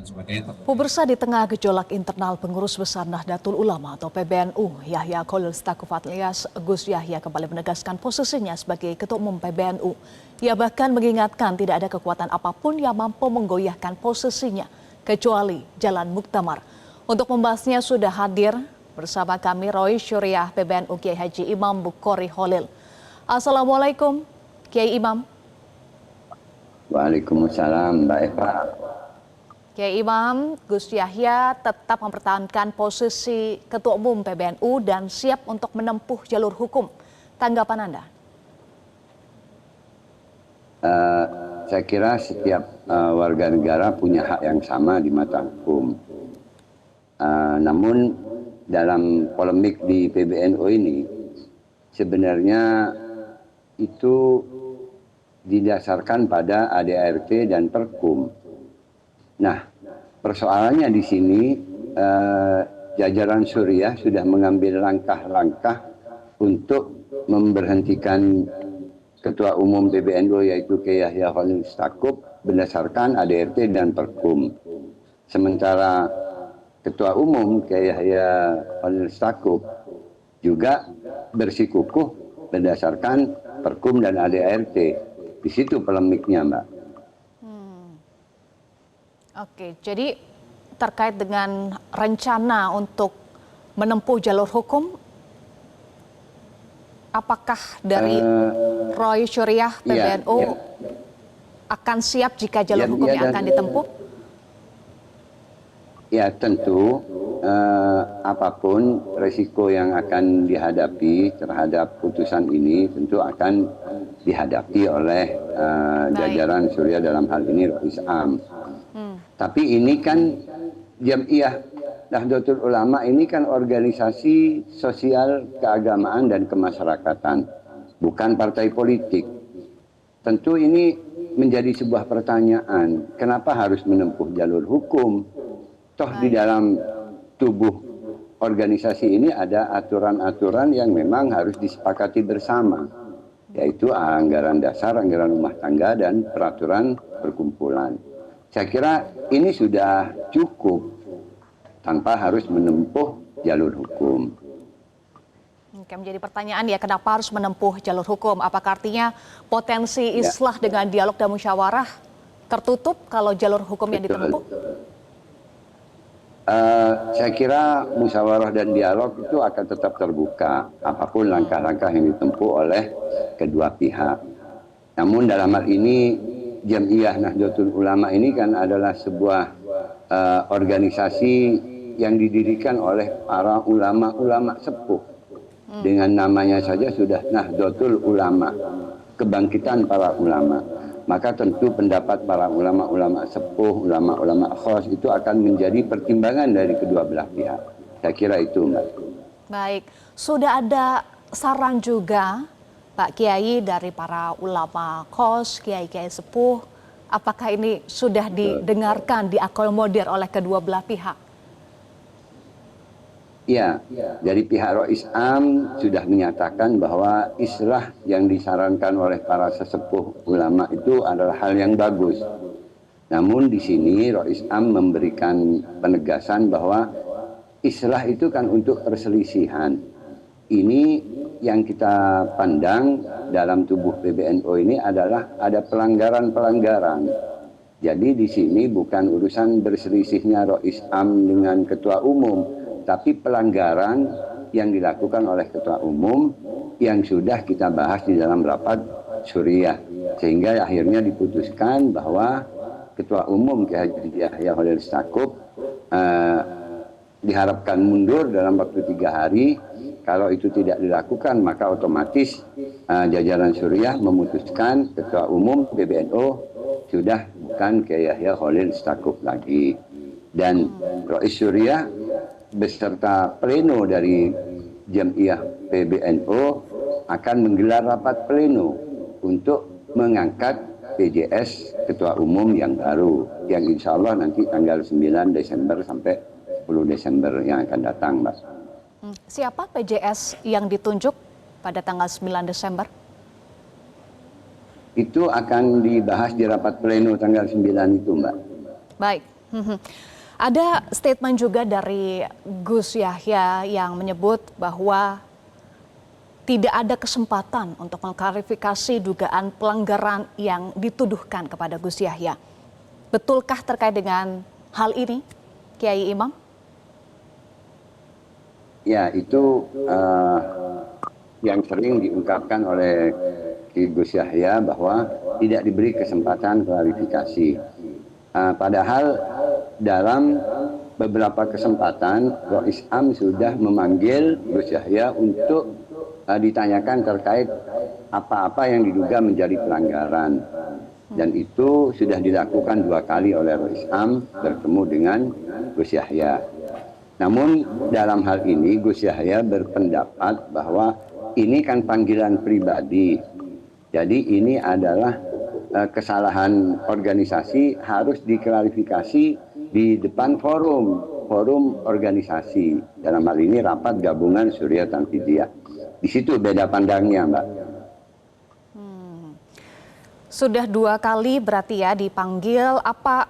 Pemirsa, di tengah gejolak internal pengurus besar Nahdlatul Ulama atau PBNU, Yahya Khalil Stakuf alias Gus Yahya kembali menegaskan posisinya sebagai Ketua Umum PBNU. Ia bahkan mengingatkan tidak ada kekuatan apapun yang mampu menggoyahkan posisinya, kecuali Jalan Muktamar. Untuk membahasnya sudah hadir bersama kami Roy Syuriah PBNU Kiai Haji Imam Bukhari Khalil. Assalamualaikum Kiai Imam. Waalaikumsalam Mbak Eva. Kiai Imam, Gus Yahya tetap mempertahankan posisi Ketua Umum PBNU dan siap untuk menempuh jalur hukum. Tanggapan Anda? Saya kira setiap warga negara punya hak yang sama di mata hukum. Namun dalam polemik di PBNU ini sebenarnya itu didasarkan pada ADART dan Perkum. Nah, persoalannya di sini jajaran Suriah sudah mengambil langkah-langkah untuk memberhentikan Ketua Umum PBNU yaitu Kiai Yahya Khalil Stakuf berdasarkan ADART dan Perkum. Sementara Ketua Umum Kiai Yahya Khalil Stakuf juga bersikukuh berdasarkan Perkum dan ADART. Di situ polemiknya, Mbak. Oke, jadi terkait dengan rencana untuk menempuh jalur hukum, apakah dari Roy Syuriah PBNU akan siap jika jalur hukumnya akan ditempuh? Ya tentu apapun resiko yang akan dihadapi terhadap putusan ini tentu akan dihadapi oleh jajaran Suriah dalam hal ini Rois Am. Tapi ini kan Jamiah Nahdlatul Ulama ini kan organisasi sosial keagamaan dan kemasyarakatan, bukan partai politik. Tentu ini menjadi sebuah pertanyaan, kenapa harus menempuh jalur hukum? Toh di dalam tubuh organisasi ini ada aturan-aturan yang memang harus disepakati bersama, yaitu anggaran dasar, anggaran rumah tangga, dan peraturan perkumpulan. Saya kira ini sudah cukup tanpa harus menempuh jalur hukum. Oke, menjadi pertanyaan ya, kenapa harus menempuh jalur hukum? Apakah artinya potensi islah dengan dialog dan musyawarah tertutup kalau jalur hukum yang ditempuh? Saya kira musyawarah dan dialog itu akan tetap terbuka apapun langkah-langkah yang ditempuh oleh kedua pihak. Namun dalam hal ini Jamiah Nahdlatul Ulama ini kan adalah sebuah organisasi yang didirikan oleh para ulama-ulama sepuh. Dengan namanya saja sudah Nahdlatul Ulama, kebangkitan para ulama. Maka tentu pendapat para ulama-ulama sepuh, ulama-ulama khos itu akan menjadi pertimbangan dari kedua belah pihak. Saya kira itu, Mbak. Baik, sudah ada saran juga Pak Kiai dari para ulama khos, kiai-kiai sepuh, apakah ini sudah didengarkan, diakomodir oleh kedua belah pihak? Ya, dari pihak Rois Am sudah menyatakan bahwa islah yang disarankan oleh para sesepuh ulama itu adalah hal yang bagus. Namun di sini Rois Am memberikan penegasan bahwa islah itu kan untuk perselisihan. Ini yang kita pandang dalam tubuh PBNU ini adalah ada pelanggaran-pelanggaran. Jadi di sini bukan urusan berselisihnya Rois Am dengan ketua umum, tapi pelanggaran yang dilakukan oleh ketua umum yang sudah kita bahas di dalam rapat Suriah. Sehingga akhirnya diputuskan bahwa ketua umum Kiai Yahya Khalil Stakuf diharapkan mundur dalam waktu 3 hari. Kalau itu tidak dilakukan, maka otomatis jajaran Suriah memutuskan ketua umum PBNU sudah bukan Kiai Yahya Khalil Stakuf lagi. Dan Rois Suriah beserta pleno dari Jamiah PBNU akan menggelar rapat pleno untuk mengangkat PJS ketua umum yang baru, yang insya Allah nanti tanggal 9 Desember sampai 10 Desember yang akan datang, Mbak. Siapa PJS yang ditunjuk pada tanggal 9 Desember? Itu akan dibahas di rapat pleno tanggal 9 itu, Mbak. Baik. Mhm. Ada statement juga dari Gus Yahya yang menyebut bahwa tidak ada kesempatan untuk mengklarifikasi dugaan pelanggaran yang dituduhkan kepada Gus Yahya. Betulkah terkait dengan hal ini, Kiai Imam? Ya, itu yang sering diungkapkan oleh Ki Gus Yahya bahwa tidak diberi kesempatan klarifikasi. Padahal dalam beberapa kesempatan Rois Am sudah memanggil Gus Yahya untuk ditanyakan terkait apa-apa yang diduga menjadi pelanggaran. Dan itu sudah dilakukan 2 kali oleh Rois Am bertemu dengan Gus Yahya. Namun dalam hal ini Gus Yahya berpendapat bahwa ini kan panggilan pribadi. Jadi ini adalah kesalahan organisasi harus diklarifikasi di depan forum organisasi. Dalam hal ini rapat gabungan Surya Tanfidiyah. Di situ beda pandangnya, Mbak. Sudah 2 kali berarti ya dipanggil. Apa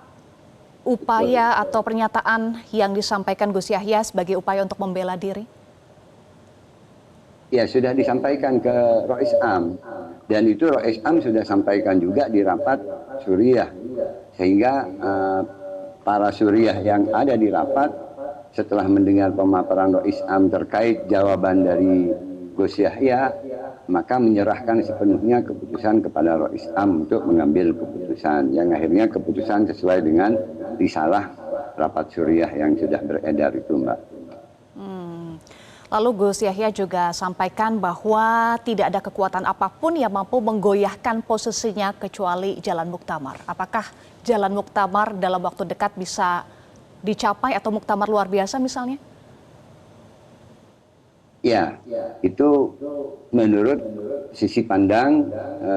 upaya atau pernyataan yang disampaikan Gus Yahya sebagai upaya untuk membela diri? Ya, sudah disampaikan ke Rois Am. Dan itu Rois Am sudah sampaikan juga di rapat Suriah. Sehingga para Suriah yang ada di rapat setelah mendengar pemaparan Rois Am terkait jawaban dari Gus Yahya, maka menyerahkan sepenuhnya keputusan kepada Rois Am untuk mengambil keputusan. Yang akhirnya keputusan sesuai dengan risalah rapat Suriah yang sudah beredar itu, Mbak. Lalu Gus Yahya juga sampaikan bahwa tidak ada kekuatan apapun yang mampu menggoyahkan posisinya kecuali Jalan Muktamar. Apakah Jalan Muktamar dalam waktu dekat bisa dicapai atau muktamar luar biasa misalnya? Ya, itu menurut sisi pandang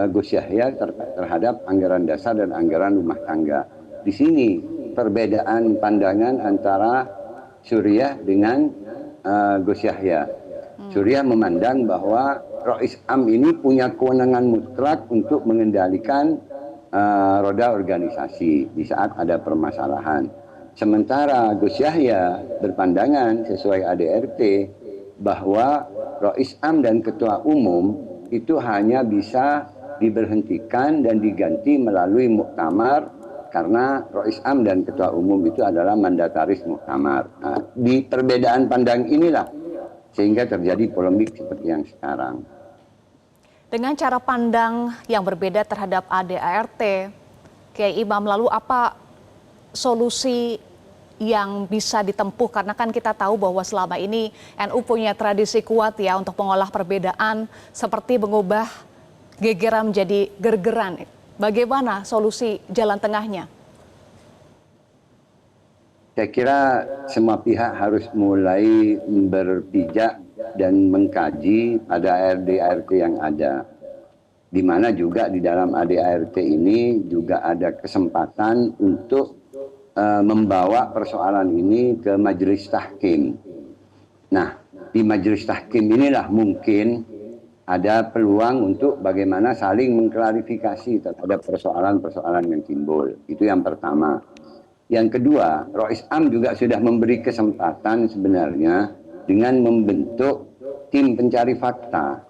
Gus Yahya terhadap anggaran dasar dan anggaran rumah tangga. Di sini perbedaan pandangan antara Suriah dengan Gus Yahya. Suriah memandang bahwa Rois Am ini punya kewenangan mutlak untuk mengendalikan roda organisasi di saat ada permasalahan. Sementara Gus Yahya berpandangan sesuai ADRT bahwa Rois Am dan Ketua Umum itu hanya bisa diberhentikan dan diganti melalui muktamar karena Rois Am dan Ketua Umum itu adalah mandataris muktamar. Nah, di perbedaan pandang inilah sehingga terjadi polemik seperti yang sekarang. Dengan cara pandang yang berbeda terhadap ADART, Kiai Imam, lalu apa solusi yang bisa ditempuh? Karena kan kita tahu bahwa selama ini NU punya tradisi kuat ya untuk mengolah perbedaan seperti mengubah gegeran menjadi gergeran. Bagaimana solusi jalan tengahnya? Saya kira semua pihak harus mulai berpijak dan mengkaji pada ADART yang ada. Di mana juga di dalam ADART ini juga ada kesempatan untuk membawa persoalan ini ke majelis tahkim. Nah, di majelis tahkim inilah mungkin ada peluang untuk bagaimana saling mengklarifikasi terhadap persoalan-persoalan yang timbul. Itu yang pertama. Yang kedua, Rois Am juga sudah memberi kesempatan sebenarnya dengan membentuk tim pencari fakta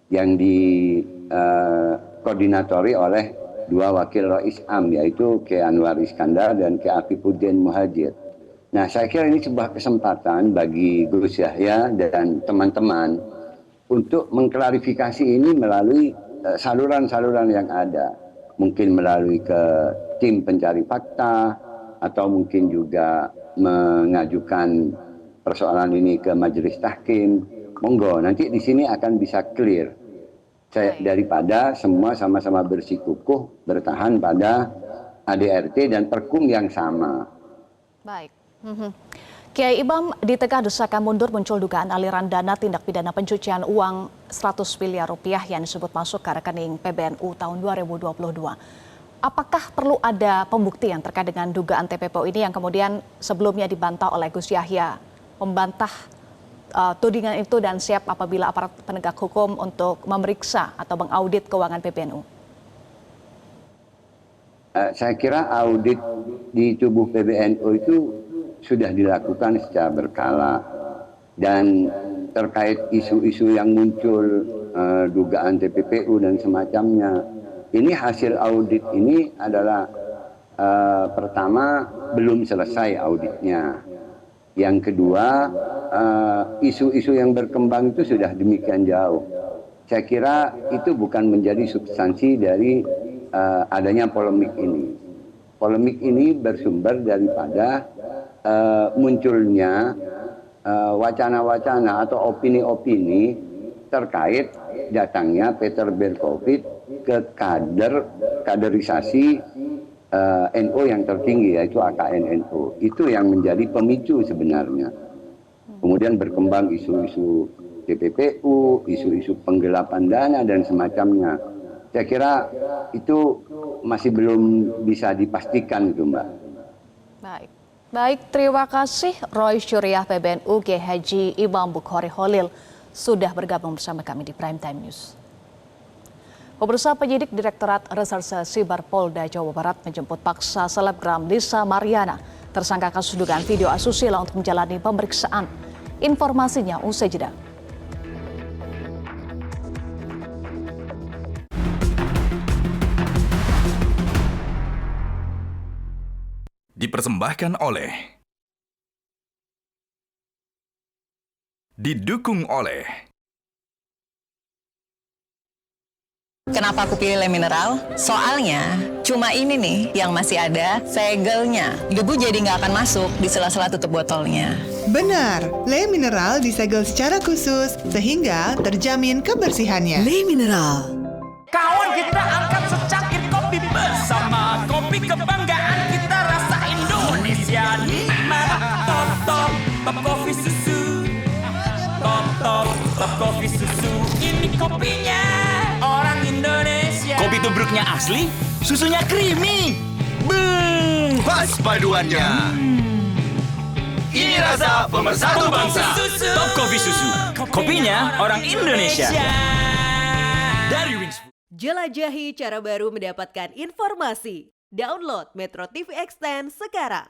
yang dikoordinatori oleh 2 wakil Rois Am, yaitu Ki Anwar Iskandar dan Ki Afifuddin Muhajir. Nah, saya kira ini sebuah kesempatan bagi Gus Yahya dan teman-teman untuk mengklarifikasi ini melalui saluran-saluran yang ada. Mungkin melalui ke tim pencari fakta, atau mungkin juga mengajukan persoalan ini ke majelis tahkim. Monggo, nanti di sini akan bisa clear. Daripada semua sama-sama bersikukuh bertahan pada ADRT dan perkum yang sama. Baik. Kiai Imam, di tengah desakan mundur muncul dugaan aliran dana tindak pidana pencucian uang 100 miliar rupiah yang disebut masuk ke rekening PBNU tahun 2022. Apakah perlu ada pembuktian terkait dengan dugaan TPPO ini yang kemudian sebelumnya dibantah oleh Gus Yahya, membantah tudingan itu dan siap apabila aparat penegak hukum untuk memeriksa atau mengaudit keuangan PBNU? Saya kira audit di tubuh PBNU itu sudah dilakukan secara berkala. Dan terkait isu-isu yang muncul, dugaan TPPU dan semacamnya, ini hasil audit ini adalah pertama belum selesai auditnya. Yang kedua, isu-isu yang berkembang itu sudah demikian jauh. Saya kira itu bukan menjadi substansi dari adanya polemik ini. Polemik ini bersumber daripada munculnya wacana-wacana atau opini-opini terkait datangnya Peter Berkowitz ke kaderisasi NU yang tertinggi, yaitu AKN NU. Itu yang menjadi pemicu sebenarnya. Kemudian berkembang isu-isu TPPU, isu-isu penggelapan dana dan semacamnya. Saya kira itu masih belum bisa dipastikan itu, Mbak. Baik, terima kasih Roy Syuriah PBNU Kiai Haji Imam Bukhari Holil sudah bergabung bersama kami di Prime Time News. Pemirsa, penyidik Direktorat Reserse Siber Polda Jawa Barat menjemput paksa selebgram Lisa Mariana, tersangka kasus dugaan video asusila untuk menjalani pemeriksaan. Informasinya usai jeda. Dipersembahkan oleh, didukung oleh. Kenapa aku pilih Le Mineral? Soalnya cuma ini nih yang masih ada segelnya. Debu jadi nggak akan masuk di sela-sela tutup botolnya. Benar, Le Mineral disegel secara khusus sehingga terjamin kebersihannya. Le Mineral. Kawan kita angkat secangkir kopi bersama. Kopi kebanggaan kita rasa Indonesia nikmat. Top top top kopi susu. Top top top kopi susu. Ini kopinya orang Indonesia. Kopi tubruknya asli, susunya creamy. Pas paduannya. Ini rasa pemersatu bangsa. Top kopi susu. Kopinya orang Indonesia. Dari Wings. Jelajahi cara baru mendapatkan informasi. Download Metro TV Extend sekarang.